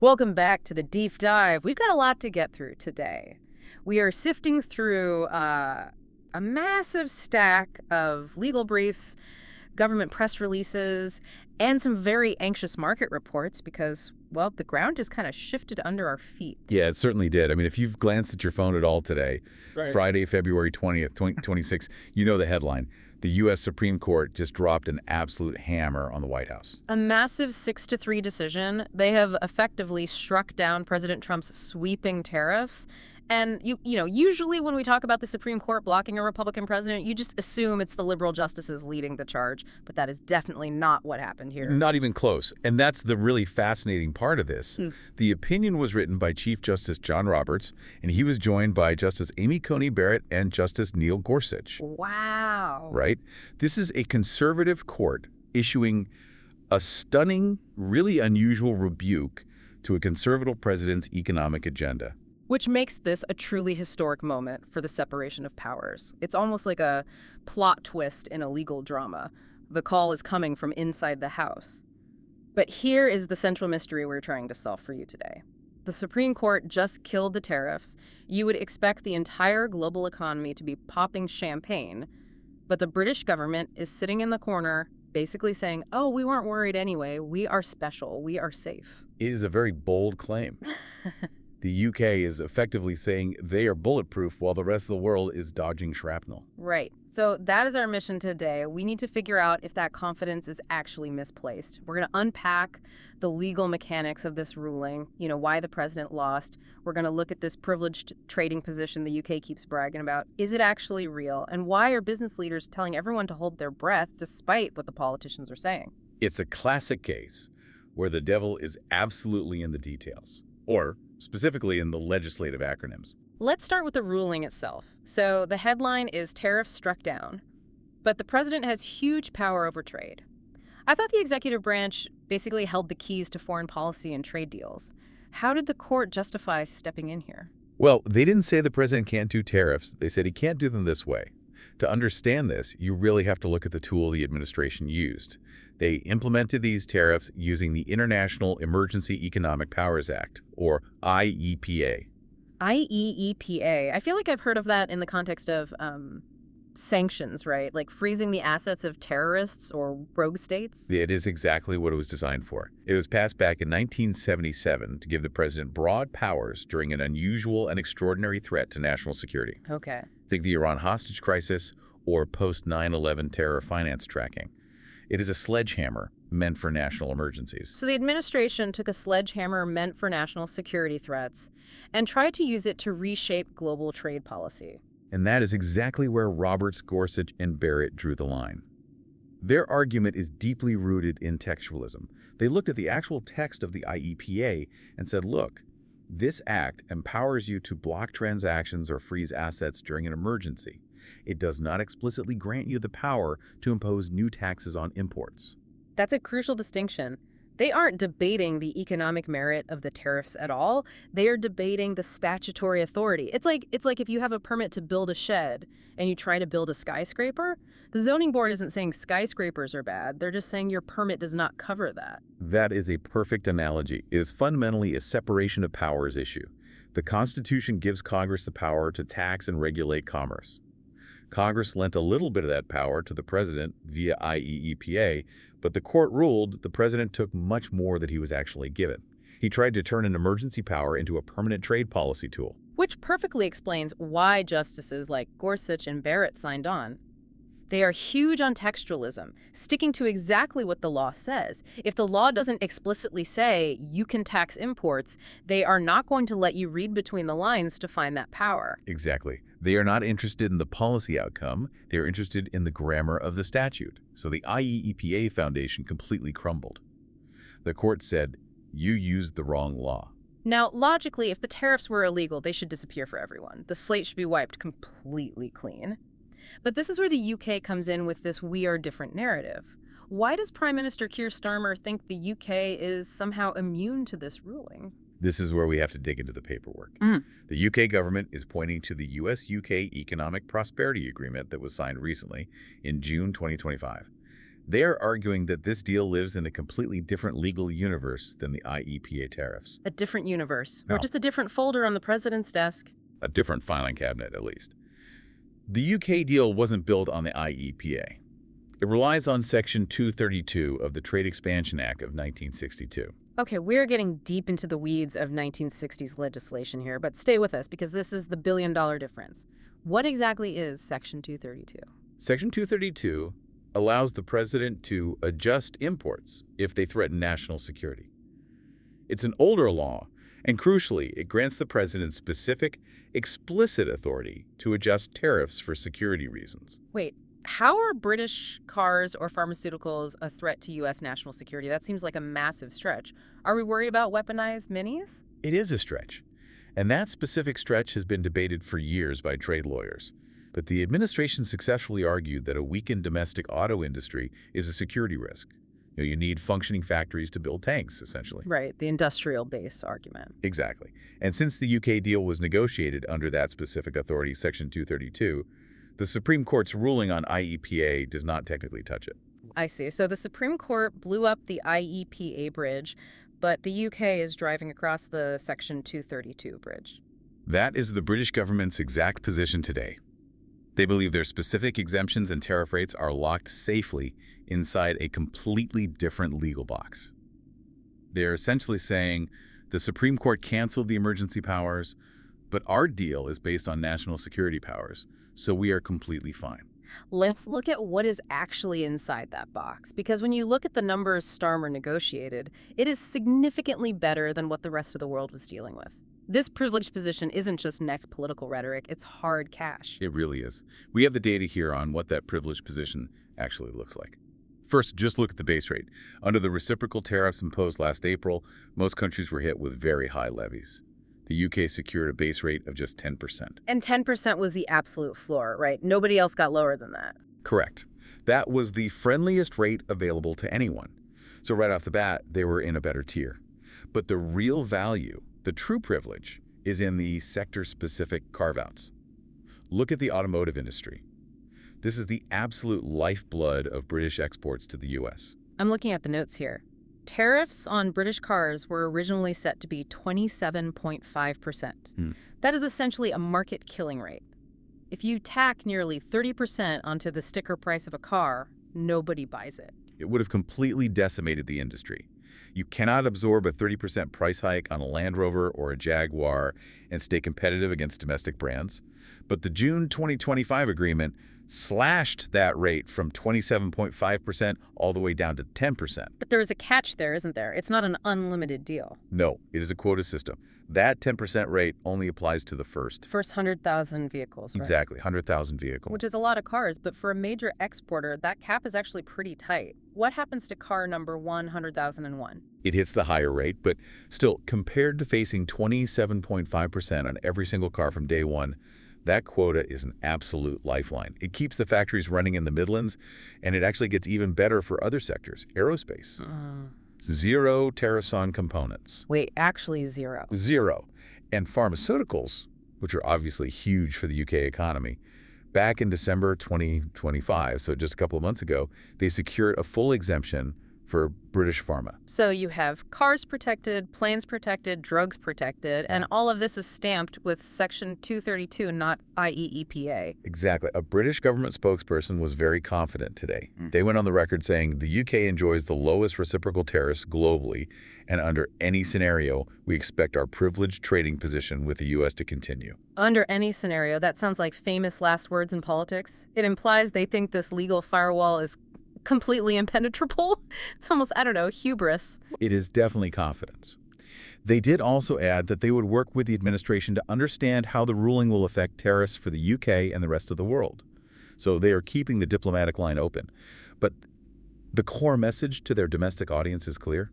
Welcome back to the deep dive. We've got a lot to get through today. We are sifting through a massive stack of legal briefs, government press releases, and some very anxious market reports because, well, the ground just kind of shifted under our feet. Yeah, it certainly did. I mean, if you've glanced at your phone at all today, Right. Friday, February 20th, 2026, you know the headline. The U.S. Supreme Court just dropped an absolute hammer on the White House. A massive 6-3 decision. They have effectively struck down President Trump's sweeping tariffs. And, usually when we talk about the Supreme Court blocking a Republican president, you just assume it's the liberal justices leading the charge. But that is definitely not what happened here. Not even close. And that's the really fascinating part of this. The opinion was written by Chief Justice John Roberts, and he was joined by Justice Amy Coney Barrett and Justice Neil Gorsuch. Wow. Right? This is a conservative court issuing a stunning, really unusual rebuke to a conservative president's economic agenda. Which makes this a truly historic moment for the separation of powers. It's almost like a plot twist in a legal drama. The call is coming from inside the House. But here is the central mystery we're trying to solve for you today. The Supreme Court just killed the tariffs. You would expect the entire global economy to be popping champagne, but the British government is sitting in the corner basically saying, oh, we weren't worried anyway. We are special. We are safe. It is a very bold claim. The UK is effectively saying they are bulletproof while the rest of the world is dodging shrapnel. Right. So that is our mission today. We need to figure out if that confidence is actually misplaced. We're going to unpack the legal mechanics of this ruling, why the president lost. We're going to look at this privileged trading position the UK keeps bragging about. Is it actually real? And why are business leaders telling everyone to hold their breath despite what the politicians are saying? It's a classic case where the devil is absolutely in the details, or specifically in the legislative acronyms. Let's start with the ruling itself. So the headline is Tariffs Struck Down, but the president has huge power over trade. I thought the executive branch basically held the keys to foreign policy and trade deals. How did the court justify stepping in here? Well, they didn't say the president can't do tariffs. They said he can't do them this way. To understand this, you really have to look at the tool the administration used. They implemented these tariffs using the International Emergency Economic Powers Act, or IEPA. IEEPA. I feel like I've heard of that in the context of sanctions, right? Like freezing the assets of terrorists or rogue states? It is exactly what it was designed for. It was passed back in 1977 to give the president broad powers during an unusual and extraordinary threat to national security. Okay. Think the Iran hostage crisis or post-9/11 terror finance tracking. It is a sledgehammer meant for national emergencies. So the administration took a sledgehammer meant for national security threats and tried to use it to reshape global trade policy. And that is exactly where Roberts, Gorsuch, and Barrett drew the line. Their argument is deeply rooted in textualism. They looked at the actual text of the IEPA and said, look, this act empowers you to block transactions or freeze assets during an emergency. It does not explicitly grant you the power to impose new taxes on imports. That's a crucial distinction. They aren't debating the economic merit of the tariffs at all. They are debating the statutory authority. It's like if you have a permit to build a shed and you try to build a skyscraper, the zoning board isn't saying skyscrapers are bad. They're just saying your permit does not cover that. That is a perfect analogy. It is fundamentally a separation of powers issue. The Constitution gives Congress the power to tax and regulate commerce. Congress lent a little bit of that power to the president via IEEPA, but the court ruled the president took much more than he was actually given. He tried to turn an emergency power into a permanent trade policy tool. Which perfectly explains why justices like Gorsuch and Barrett signed on. They are huge on textualism, sticking to exactly what the law says. If the law doesn't explicitly say you can tax imports, they are not going to let you read between the lines to find that power. Exactly. They are not interested in the policy outcome. They are interested in the grammar of the statute. So the IEEPA foundation completely crumbled. The court said, you used the wrong law. Now, logically, if the tariffs were illegal, they should disappear for everyone. The slate should be wiped completely clean. But this is where the UK comes in with this we are different narrative. Why does Prime Minister Keir Starmer think the UK is somehow immune to this ruling? This is where we have to dig into the paperwork. The UK government is pointing to the US-UK Economic Prosperity Agreement that was signed recently in June 2025. They are arguing that this deal lives in a completely different legal universe than the IEPA tariffs. A different universe, or No, just a different folder on the president's desk. a different filing cabinet, at least. The UK deal wasn't built on the IEPA. It relies on Section 232 of the Trade Expansion Act of 1962. Okay, we're getting deep into the weeds of 1960s legislation here, but stay with us because this is the billion-dollar difference. What exactly is Section 232? Section 232 allows the president to adjust imports if they threaten national security. It's an older law, and crucially, it grants the president specific, explicit authority to adjust tariffs for security reasons. Wait, how are British cars or pharmaceuticals a threat to U.S. national security? That seems like a massive stretch. Are we worried about weaponized minis? It is a stretch, and that specific stretch has been debated for years by trade lawyers. But the administration successfully argued that a weakened domestic auto industry is a security risk. You need functioning factories to build tanks, essentially. Right, the industrial base argument. Exactly. And since the UK deal was negotiated under that specific authority, Section 232, the Supreme Court's ruling on IEPA does not technically touch it. I see. So the Supreme Court blew up the IEPA bridge, but the UK is driving across the Section 232 bridge. That is the British government's exact position today. They believe their specific exemptions and tariff rates are locked safely inside a completely different legal box. They're essentially saying the Supreme Court canceled the emergency powers, but our deal is based on national security powers, so we are completely fine. Let's look at what is actually inside that box, because when you look at the numbers Starmer negotiated, it is significantly better than what the rest of the world was dealing with. This privileged position isn't just next political rhetoric, it's hard cash. It really is. We have the data here on what that privileged position actually looks like. First, just look at the base rate. Under the reciprocal tariffs imposed last April, most countries were hit with very high levies. The UK secured a base rate of just 10%. And 10% was the absolute floor, right? Nobody else got lower than that. Correct. That was the friendliest rate available to anyone. So right off the bat, they were in a better tier. But the real value, the true privilege, is in the sector-specific carve-outs. Look at the automotive industry. This is the absolute lifeblood of British exports to the U.S. I'm looking at the notes here. Tariffs on British cars were originally set to be 27.5%. That is essentially a market-killing rate. If you tack nearly 30% onto the sticker price of a car, nobody buys it. It would have completely decimated the industry. You cannot absorb a 30% price hike on a Land Rover or a Jaguar and stay competitive against domestic brands. But the June 2025 agreement slashed that rate from 27.5% all the way down to 10%. But there is a catch there, isn't there? It's not an unlimited deal. No, it is a quota system. That 10% rate only applies to the first. First 100,000 vehicles, right? Exactly, 100,000 vehicles. Which is a lot of cars, but for a major exporter, that cap is actually pretty tight. What happens to car number 100,001? It hits the higher rate, but still, compared to facing 27.5% on every single car from day one, that quota is an absolute lifeline. It keeps the factories running in the Midlands, and it actually gets even better for other sectors. Aerospace. Zero tariffs on components. Wait, actually zero. Zero. And pharmaceuticals, which are obviously huge for the UK economy, back in December 2025, so just a couple of months ago, they secured a full exemption for British pharma. So you have cars protected, planes protected, drugs protected, and all of this is stamped with Section 232, not IEEPA. Exactly. A British government spokesperson was very confident today. They went on the record saying the UK enjoys the lowest reciprocal tariffs globally, and under any scenario, we expect our privileged trading position with the US to continue. Under any scenario, that sounds like famous last words in politics. It implies they think this legal firewall is completely impenetrable. It's almost, I don't know, hubris. It is definitely confidence. They did also add that they would work with the administration to understand how the ruling will affect tariffs for the UK and the rest of the world. So they are keeping the diplomatic line open. But the core message to their domestic audience is clear.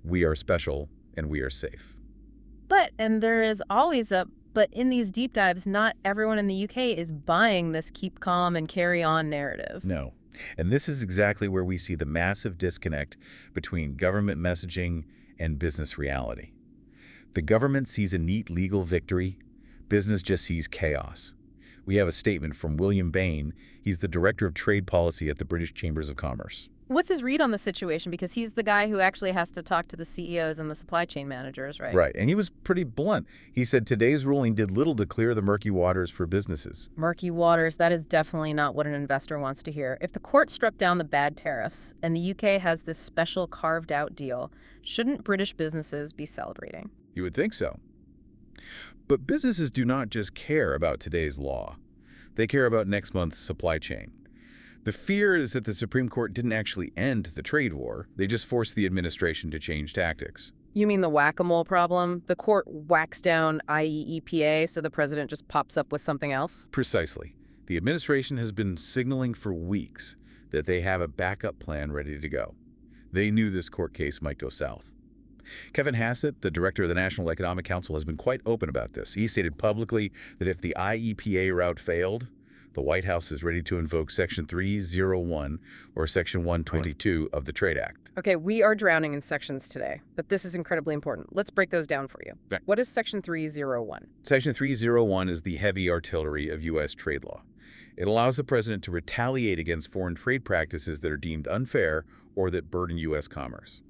We are special and we are safe. And there is always but in these deep dives, not everyone in the UK is buying this keep calm and carry on narrative. No. And this is exactly where we see the massive disconnect between government messaging and business reality. The government sees a neat legal victory. Business just sees chaos. We have a statement from William Bain. He's the Director of Trade Policy at the British Chambers of Commerce. What's his read on the situation? Because he's the guy who actually has to talk to the CEOs and the supply chain managers, right? Right, and he was pretty blunt. He said today's ruling did little to clear the murky waters for businesses. Murky waters, that is definitely not what an investor wants to hear. If the court struck down the bad tariffs and the UK has this special carved-out deal, shouldn't British businesses be celebrating? You would think so. But businesses do not just care about today's law. They care about next month's supply chain. The fear is that the Supreme Court didn't actually end the trade war. They just forced the administration to change tactics. You mean the whack-a-mole problem? The court whacks down, i.e. EPA, so the president just pops up with something else? Precisely. The administration has been signaling for weeks that they have a backup plan ready to go. They knew this court case might go south. Kevin Hassett, the director of the National Economic Council, has been quite open about this. He stated publicly that if the IEPA route failed, the White House is ready to invoke Section 301 or Section 122 of the Trade Act. Okay, we are drowning in sections today, but this is incredibly important. Let's break those down for you. Right. What is Section 301? Section 301 is the heavy artillery of U.S. trade law. It allows the president to retaliate against foreign trade practices that are deemed unfair or that burden U.S. commerce.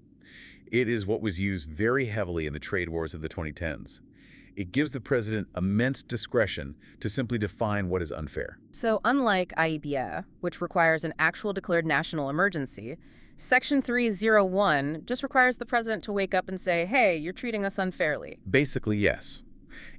It is what was used very heavily in the trade wars of the 2010s. It gives the president immense discretion to simply define what is unfair. So unlike IEPA, which requires an actual declared national emergency, Section 301 just requires the president to wake up and say, hey, you're treating us unfairly. Basically, yes.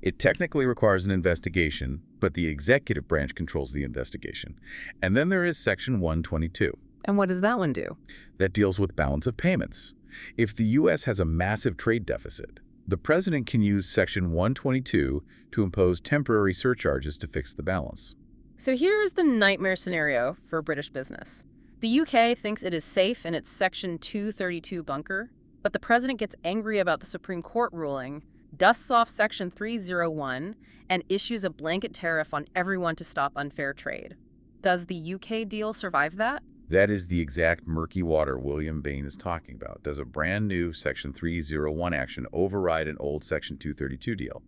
It technically requires an investigation, but the executive branch controls the investigation. And then there is Section 122. And what does that one do? That deals with balance of payments. If the U.S. has a massive trade deficit, the president can use Section 122 to impose temporary surcharges to fix the balance. So here's the nightmare scenario for a British business. The UK thinks it is safe in its Section 232 bunker, but the president gets angry about the Supreme Court ruling, dusts off Section 301, and issues a blanket tariff on everyone to stop unfair trade. Does the UK deal survive that? That is the exact murky water William Bain is talking about. Does a brand new Section 301 action override an old Section 232 deal?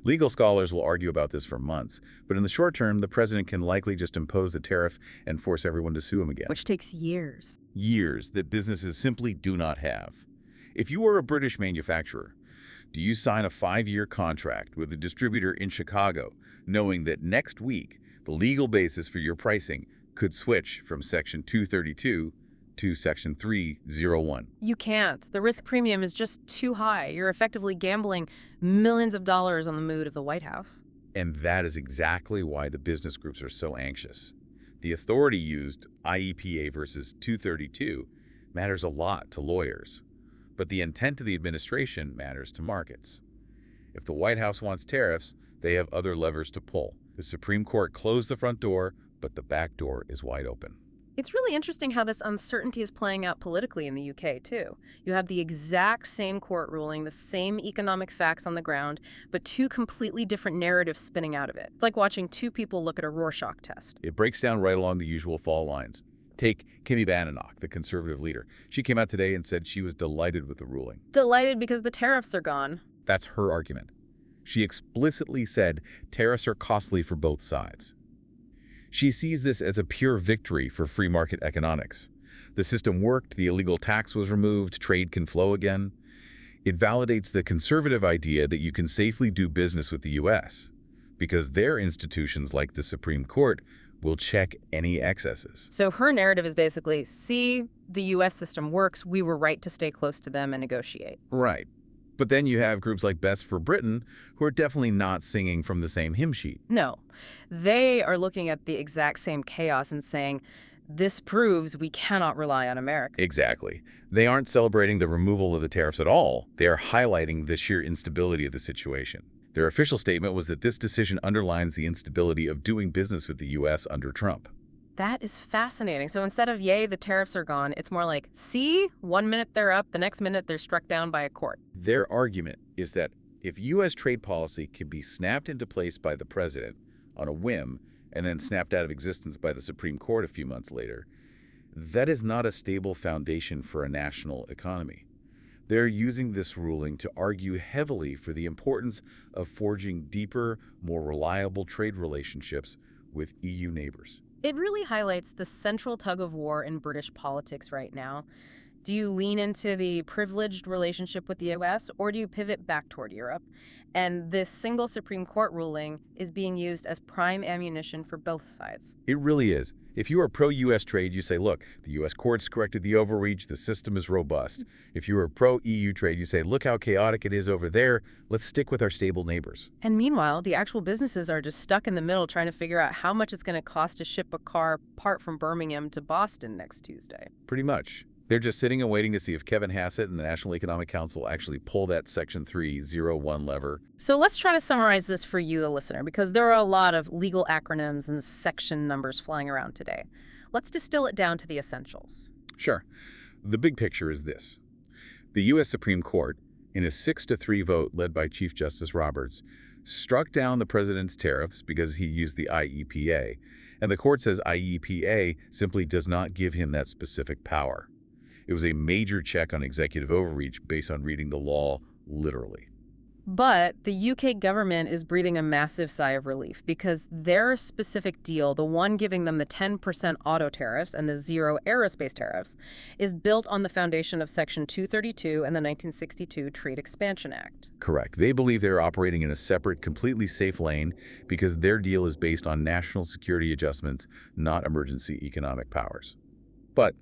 Legal scholars will argue about this for months, but in the short term, the president can likely just impose the tariff and force everyone to sue him again. Which takes years. Years that businesses simply do not have. If you are a British manufacturer, do you sign a 5-year contract with a distributor in Chicago, knowing that next week, the legal basis for your pricing could switch from Section 232 to Section 301? You can't. The risk premium is just too high. You're effectively gambling millions of dollars on the mood of the White House. And that is exactly why the business groups are so anxious. The authority used, IEPA versus 232, matters a lot to lawyers. But the intent of the administration matters to markets. If the White House wants tariffs, they have other levers to pull. The Supreme Court closed the front door, but the back door is wide open. It's really interesting how this uncertainty is playing out politically in the UK, too. You have the exact same court ruling, the same economic facts on the ground, but two completely different narratives spinning out of it. It's like watching two people look at a Rorschach test. It breaks down right along the usual fault lines. Take Kimi Badenoch, the conservative leader. She came out today and said she was delighted with the ruling. Delighted because the tariffs are gone. That's her argument. She explicitly said tariffs are costly for both sides. She sees this as a pure victory for free market economics. The system worked, the illegal tax was removed, trade can flow again. It validates the conservative idea that you can safely do business with the U.S. because their institutions like the Supreme Court will check any excesses. So her narrative is basically, see, the U.S. system works, we were right to stay close to them and negotiate. Right. But then you have groups like Best for Britain who are definitely not singing from the same hymn sheet. No. They are looking at the exact same chaos and saying, this proves we cannot rely on America. Exactly. They aren't celebrating the removal of the tariffs at all. They are highlighting the sheer instability of the situation. Their official statement was that this decision underlines the instability of doing business with the U.S. under Trump. That is fascinating. So instead of, yay, the tariffs are gone, it's more like, see, 1 minute they're up, the next minute they're struck down by a court. Their argument is that if U.S. trade policy can be snapped into place by the president on a whim and then snapped out of existence by the Supreme Court a few months later, that is not a stable foundation for a national economy. They're using this ruling to argue heavily for the importance of forging deeper, more reliable trade relationships with EU neighbors. It really highlights the central tug of war in British politics right now. Do you lean into the privileged relationship with the US, or do you pivot back toward Europe? And this single Supreme Court ruling is being used as prime ammunition for both sides. It really is. If you are pro-U.S. trade, you say, look, the U.S. courts corrected the overreach, the system is robust. If you are pro-EU trade, you say, look how chaotic it is over there, let's stick with our stable neighbors. And meanwhile, the actual businesses are just stuck in the middle trying to figure out how much it's going to cost to ship a car part from Birmingham to Boston next Tuesday. Pretty much. They're just sitting and waiting to see if Kevin Hassett and the National Economic Council actually pull that Section 301 lever. So let's try to summarize this for you, the listener, because there are a lot of legal acronyms and section numbers flying around today. Let's distill it down to the essentials. Sure. The big picture is this. The U.S. Supreme Court, in a 6-3 vote led by Chief Justice Roberts, struck down the president's tariffs because he used the IEPA, and the court says IEPA simply does not give him that specific power. It was a major check on executive overreach based on reading the law literally. But the UK government is breathing a massive sigh of relief because their specific deal, the one giving them the 10% auto tariffs and the 0 aerospace tariffs, is built on the foundation of Section 232 and the 1962 Trade Expansion Act. Correct. They believe they're operating in a separate, completely safe lane because their deal is based on national security adjustments, not emergency economic powers. But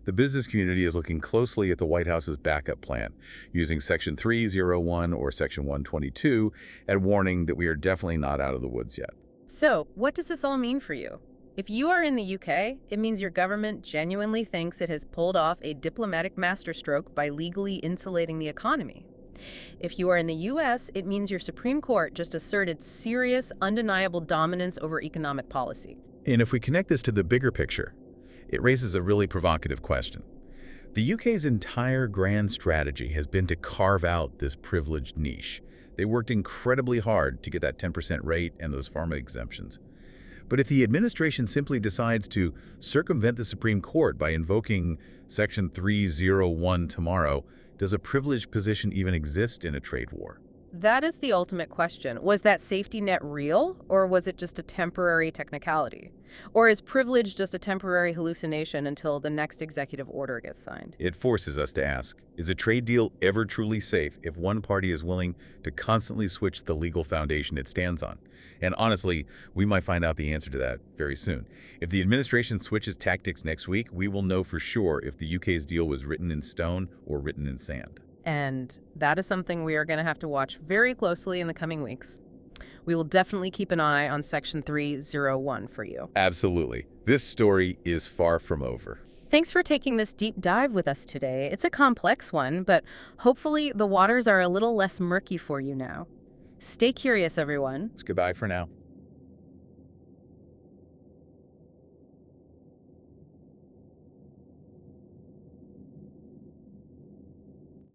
the business community is looking closely at the White House's backup plan, using Section 301 or Section 122, and warning that we are definitely not out of the woods yet. So, what does this all mean for you? If you are in the UK, it means your government genuinely thinks it has pulled off a diplomatic masterstroke by legally insulating the economy. If you are in the US, it means your Supreme Court just asserted serious, undeniable dominance over economic policy. And if we connect this to the bigger picture, it raises a really provocative question. The UK's entire grand strategy has been to carve out this privileged niche. They worked incredibly hard to get that 10% rate and those pharma exemptions. But if the administration simply decides to circumvent the Supreme Court by invoking Section 301 tomorrow, does a privileged position even exist in a trade war? That is the ultimate question. Was that safety net real, or was it just a temporary technicality? Or is privilege just a temporary hallucination until the next executive order gets signed? It forces us to ask, is a trade deal ever truly safe if one party is willing to constantly switch the legal foundation it stands on? And honestly, we might find out the answer to that very soon. If the administration switches tactics next week, we will know for sure if the UK's deal was written in stone or written in sand. And that is something we are going to have to watch very closely in the coming weeks. We will definitely keep an eye on Section 301 for you. Absolutely. This story is far from over. Thanks for taking this deep dive with us today. It's a complex one, but hopefully the waters are a little less murky for you now. Stay curious, everyone. It's goodbye for now.